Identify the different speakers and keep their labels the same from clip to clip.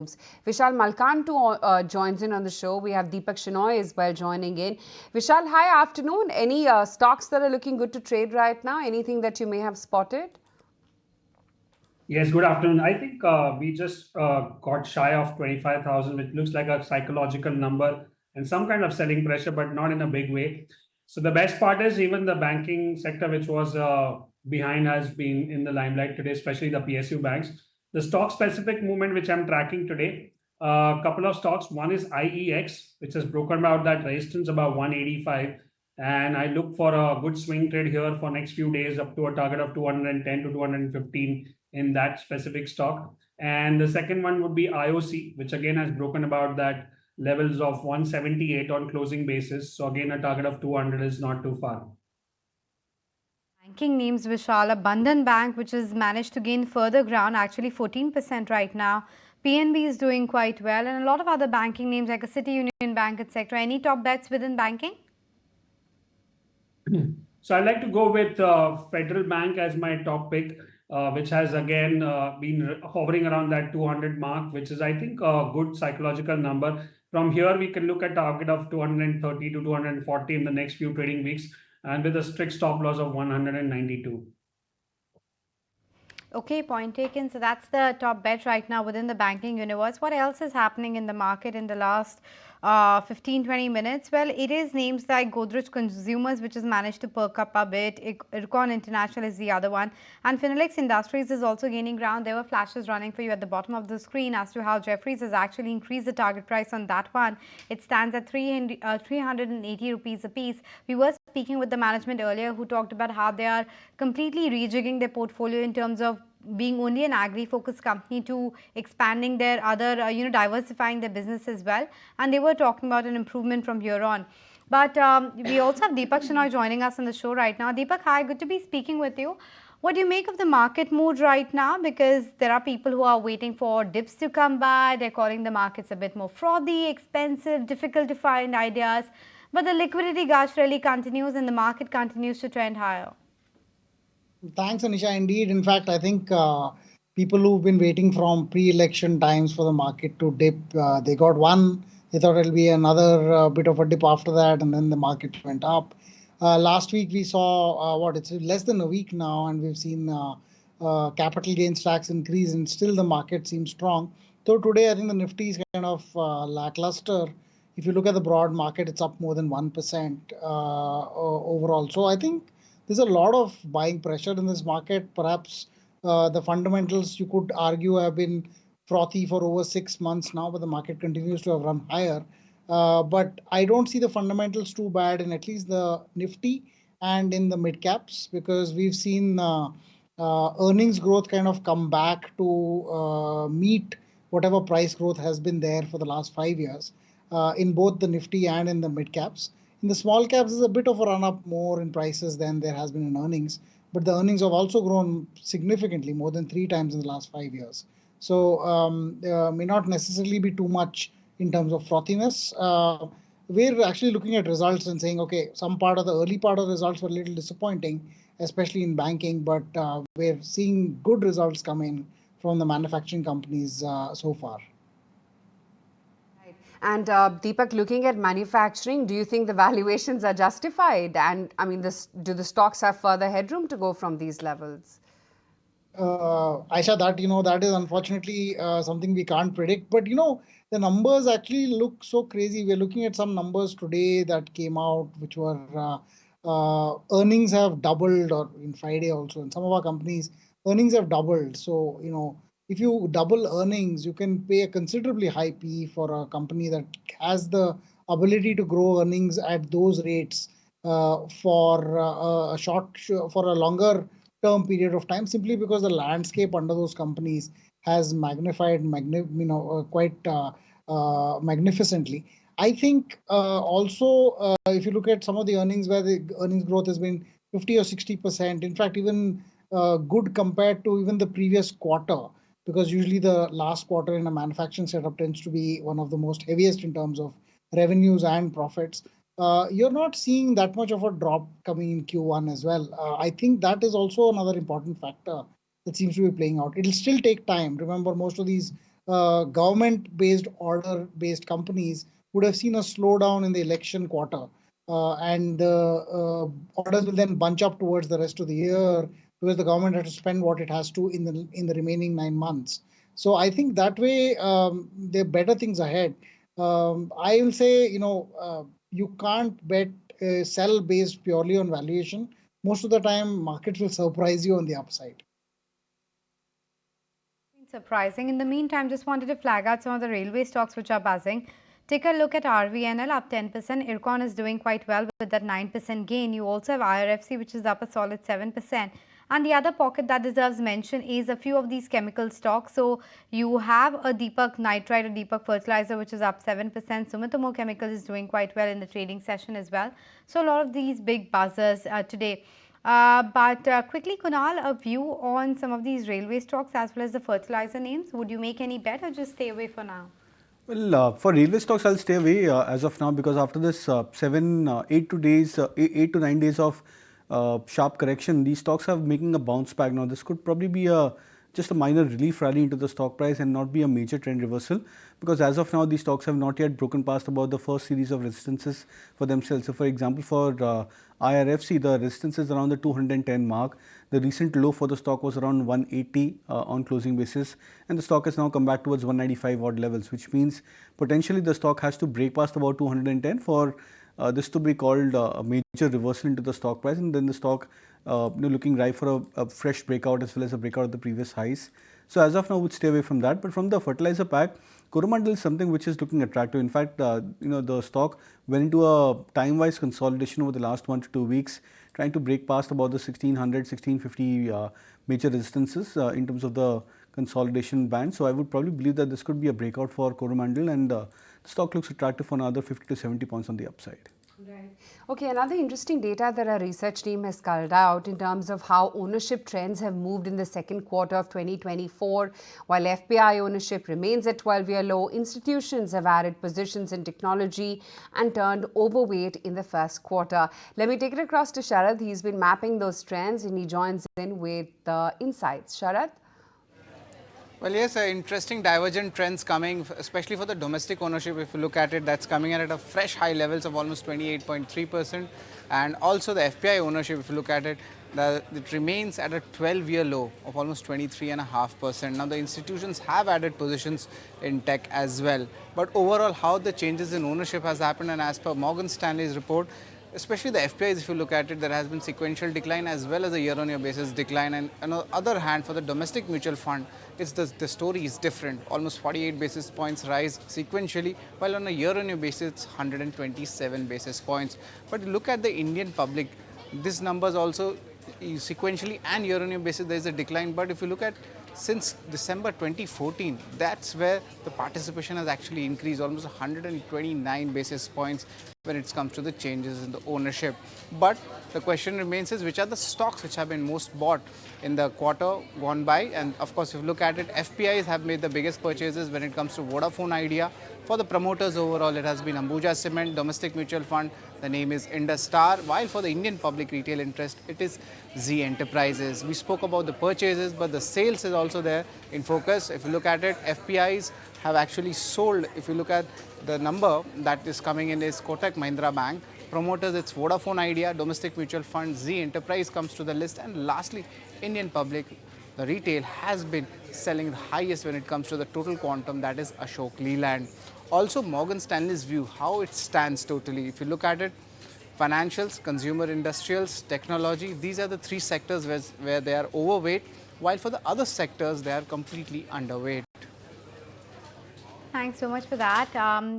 Speaker 1: Vishal Malkan too joins in on the show. We have Deepak Shenoy as well joining in. Vishal, hi, afternoon. Any stocks that are looking good to trade right now? Anything that you may have spotted?
Speaker 2: Yes, good afternoon. I think we just got shy of 25,000, which looks like a psychological number and some kind of selling pressure, but not in a big way. So the best part is even the banking sector, which was behind, has been in the limelight today, especially the PSU banks. The stock specific movement, which I'm tracking today, a couple of stocks. One is IEX, which has broken out that resistance about 185. And I look for a good swing trade here for next few days up to a target of 210 to 215 in that specific stock. And the second one would be IOC, which again has broken about that levels of 178 on closing basis. So again, a target of 200 is not too far.
Speaker 3: Banking names, Vishal, Bandhan Bank, which has managed to gain further ground, actually 14% right now. PNB is doing quite well, and a lot of other banking names like a City Union Bank, etc. Any top bets within banking?
Speaker 2: So I like to go with Federal Bank as my top pick, which has again been hovering around that 200 mark, which is I think a good psychological number. From here, we can look at target of 230 to 240 in the next few trading weeks, and with a strict stop loss of 192.
Speaker 3: Okay, point taken. So that's the top bet right now within the banking universe. What else is happening in the market in the last 15-20 minutes? Well, it is names like Godrej Consumers, which has managed to perk up a bit. Ircon International is the other one. And Finolex Industries is also gaining ground. There were flashes running for you at the bottom of the screen as to how Jeffries has actually increased the target price on that one. It stands at 380 rupees a piece. We were speaking with the management earlier who talked about how they are completely rejigging their portfolio in terms of being only an agri-focused company to expanding their other, diversifying their business as well. And they were talking about an improvement from here on. But we also have Deepak Shenoy joining us on the show right now. Deepak, hi, good to be speaking with you. What do you make of the market mood right now? Because there are people who are waiting for dips to come by. They're calling the markets a bit more frothy, expensive, difficult to find ideas. But the liquidity gush really continues and the market continues to trend higher.
Speaker 4: Thanks, Anisha. Indeed, in fact, I think people who've been waiting from pre-election times for the market to dip, they got one. They thought it'll be another bit of a dip after that, and then the market went up. Last week we saw it's less than a week now, and we've seen capital gains tax increase, and still the market seems strong. So today, I think the Nifty is kind of lackluster. If you look at the broad market, it's up more than 1% overall. So I think there's a lot of buying pressure in this market. Perhaps the fundamentals, you could argue, have been frothy for over 6 months now, but the market continues to have run higher. But I don't see the fundamentals too bad in at least the Nifty and in the mid caps, because we've seen earnings growth kind of come back to meet whatever price growth has been there for the last 5 years in both the Nifty and in the mid caps. In the small caps, there's a bit of a run up more in prices than there has been in earnings, but the earnings have also grown significantly, more than 3 times in the last 5 years. So may not necessarily be too much in terms of frothiness. We're actually looking at results and saying, okay, some part of the early part of the results were a little disappointing, especially in banking, but we're seeing good results come in from the manufacturing companies so far.
Speaker 1: And Deepak, looking at manufacturing, do you think the valuations are justified? And I mean, do the stocks have further headroom to go from these levels?
Speaker 4: Aisha, that is unfortunately something we can't predict. But the numbers actually look so crazy. We're looking at some numbers today that came out, which were earnings have doubled, or in Friday also, and some of our companies earnings have doubled. So if you double earnings, you can pay a considerably high PE for a company that has the ability to grow earnings at those rates for a longer term period of time, simply because the landscape under those companies has magnified quite magnificently. I think also if you look at some of the earnings where the earnings growth has been 50 or 60%, in fact even good compared to even the previous quarter, because usually the last quarter in a manufacturing setup tends to be one of the most heaviest in terms of revenues and profits. You're not seeing that much of a drop coming in Q1 as well. I think that is also another important factor that seems to be playing out. It'll still take time. Remember, most of these government-based order-based companies would have seen a slowdown in the election quarter. And the orders will then bunch up towards the rest of the year because the government has to spend what it has to in the remaining 9 months. So I think that way there are better things ahead. I will say, you can't bet sell based purely on valuation. Most of the time, markets will surprise you on the upside.
Speaker 3: Surprising. In the meantime, just wanted to flag out some of the railway stocks which are buzzing. Take a look at RVNL up 10%. Ircon is doing quite well with that 9% gain. You also have IRFC which is up a solid 7%. And the other pocket that deserves mention is a few of these chemical stocks. So you have a Deepak Nitrite or Deepak Fertilizer which is up 7%. Sumitomo Chemical is doing quite well in the trading session as well. So a lot of these big buzzers today. But quickly, Kunal, a view on some of these railway stocks as well as the fertilizer names. Would you make any bet or just stay away for now?
Speaker 5: Well, for railway stocks, I'll stay away as of now, because after this 8 to 9 days of sharp correction, these stocks are making a bounce back. Now, this could probably be just a minor relief rally into the stock price and not be a major trend reversal, because as of now these stocks have not yet broken past about the first series of resistances for themselves. So for example, for IRFC, the resistance is around the 210 mark. The recent low for the stock was around 180 on closing basis, and the stock has now come back towards 195 odd levels, which means potentially the stock has to break past about 210 for this to be called a major reversal into the stock price, and then the stock looking ripe for a fresh breakout as well as a breakout of the previous highs. So as of now, would stay away from that. But from the fertilizer pack, Coromandel is something which is looking attractive. In fact, the stock went into a time-wise consolidation over the last 1 to 2 weeks, trying to break past about the 1600, 1650 major resistances in terms of the consolidation band. So I would probably believe that this could be a breakout for Coromandel, and the stock looks attractive for another 50 to 70 points on the upside.
Speaker 1: Right. Okay, another interesting data that our research team has culled out in terms of how ownership trends have moved in the second quarter of 2024. While FPI ownership remains at 12-year low, institutions have added positions in technology and turned overweight in the first quarter. Let me take it across to Sharad. He's been mapping those trends and he joins in with the insights. Sharad?
Speaker 6: Well, yes, interesting divergent trends coming, especially for the domestic ownership. If you look at it, that's coming in at a fresh high levels of almost 28.3%. And also the FPI ownership, if you look at it, it remains at a 12-year low of almost 23.5%. Now, the institutions have added positions in tech as well. But overall, how the changes in ownership has happened, and as per Morgan Stanley's report, especially the FPIs, if you look at it, there has been sequential decline as well as a year-on-year basis decline. And on the other hand, for the domestic mutual fund, the story is different. Almost 48 basis points rise sequentially, while on a year-on-year basis, it's 127 basis points. But look at the Indian public, these numbers also sequentially and year-on-year basis, there is a decline. But if you look at since December 2014, that's where the participation has actually increased almost 129 basis points when it comes to the changes in the ownership. But the question remains is, which are the stocks which have been most bought in the quarter gone by? And of course, if you look at it, FPIs have made the biggest purchases when it comes to Vodafone Idea. For the promoters overall, it has been Ambuja Cement, domestic mutual fund, the name is Indus Star, while for the Indian public retail interest, it is Z Enterprises. We spoke about the purchases, but the sales is also there in focus. If you look at it, FPIs have actually sold. If you look at the number that is coming in is Kotak Mahindra Bank. Promoters, it's Vodafone Idea, domestic mutual fund, Z Enterprise comes to the list. And lastly, Indian public, the retail has been selling the highest when it comes to the total quantum, that is Ashok Leland. Also, Morgan Stanley's view, how it stands totally. If you look at it, financials, consumer industrials, technology, these are the three sectors where they are overweight, while for the other sectors, they are completely underweight.
Speaker 3: Thanks so much for that.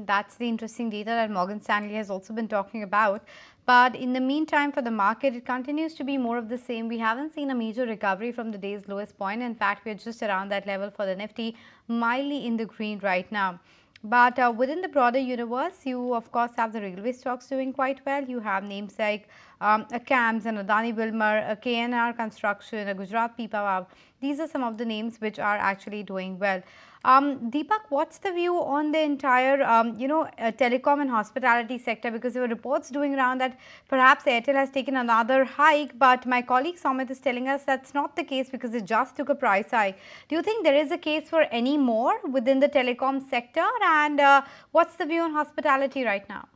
Speaker 3: That's the interesting data that Morgan Stanley has also been talking about. But in the meantime, for the market, it continues to be more of the same. We haven't seen a major recovery from the day's lowest point. In fact, we're just around that level for the Nifty, mildly in the green right now. But within the broader universe, you of course have the railway stocks doing quite well. You have names like a CAMS, an Adani Wilmar, a KNR Construction, a Gujarat Pipavav. These are some of the names which are actually doing well. Deepak, what's the view on the entire, telecom and hospitality sector? Because there were reports doing around that perhaps Airtel has taken another hike, but my colleague Samit is telling us that's not the case because it just took a price hike. Do you think there is a case for any more within the telecom sector? And what's the view on hospitality right now?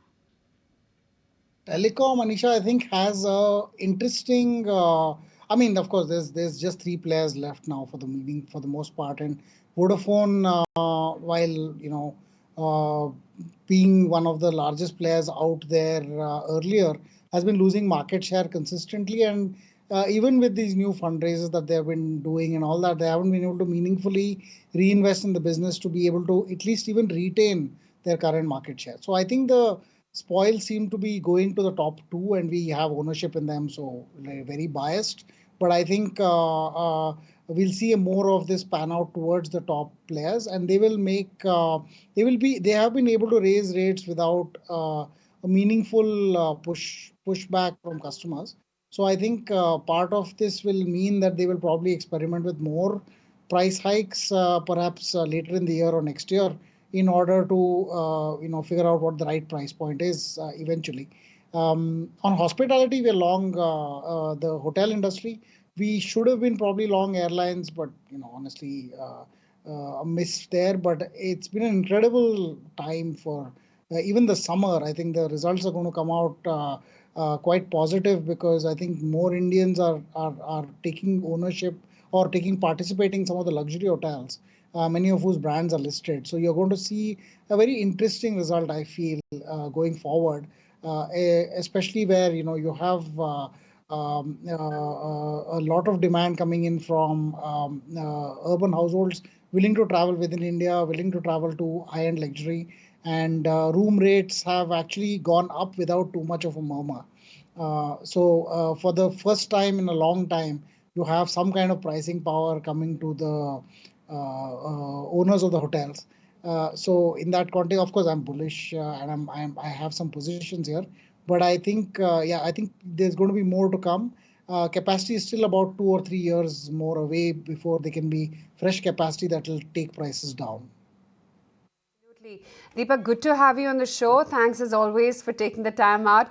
Speaker 4: Telecom, Anisha, I think has a interesting. I mean, of course, there's just three players left now for the meeting for the most part, and Vodafone, while being one of the largest players out there earlier, has been losing market share consistently, and even with these new fundraisers that they have been doing and all that, they haven't been able to meaningfully reinvest in the business to be able to at least even retain their current market share. So I think the spoils seem to be going to the top two, and we have ownership in them, so very biased. But I think we'll see more of this pan out towards the top players, and they will make they have been able to raise rates without a meaningful pushback from customers. So I think part of this will mean that they will probably experiment with more price hikes, perhaps later in the year or next year, in order to figure out what the right price point is eventually. On hospitality, we're long the hotel industry. We should have been probably long airlines, but honestly, a miss there. But it's been an incredible time for even the summer. I think the results are going to come out quite positive, because I think more Indians are taking ownership or participating in some of the luxury hotels, many of whose brands are listed. So you're going to see a very interesting result, I feel, going forward, especially where you have a lot of demand coming in from urban households willing to travel within India, willing to travel to high-end luxury, and room rates have actually gone up without too much of a murmur. So for the first time in a long time, you have some kind of pricing power coming to the owners of the hotels. So in that context, of course, I'm bullish, and I have some positions here. But I think, I think there's going to be more to come. Capacity is still about 2 or 3 years more away before there can be fresh capacity that will take prices down.
Speaker 1: Absolutely. Deepak, good to have you on the show. Thanks as always for taking the time out.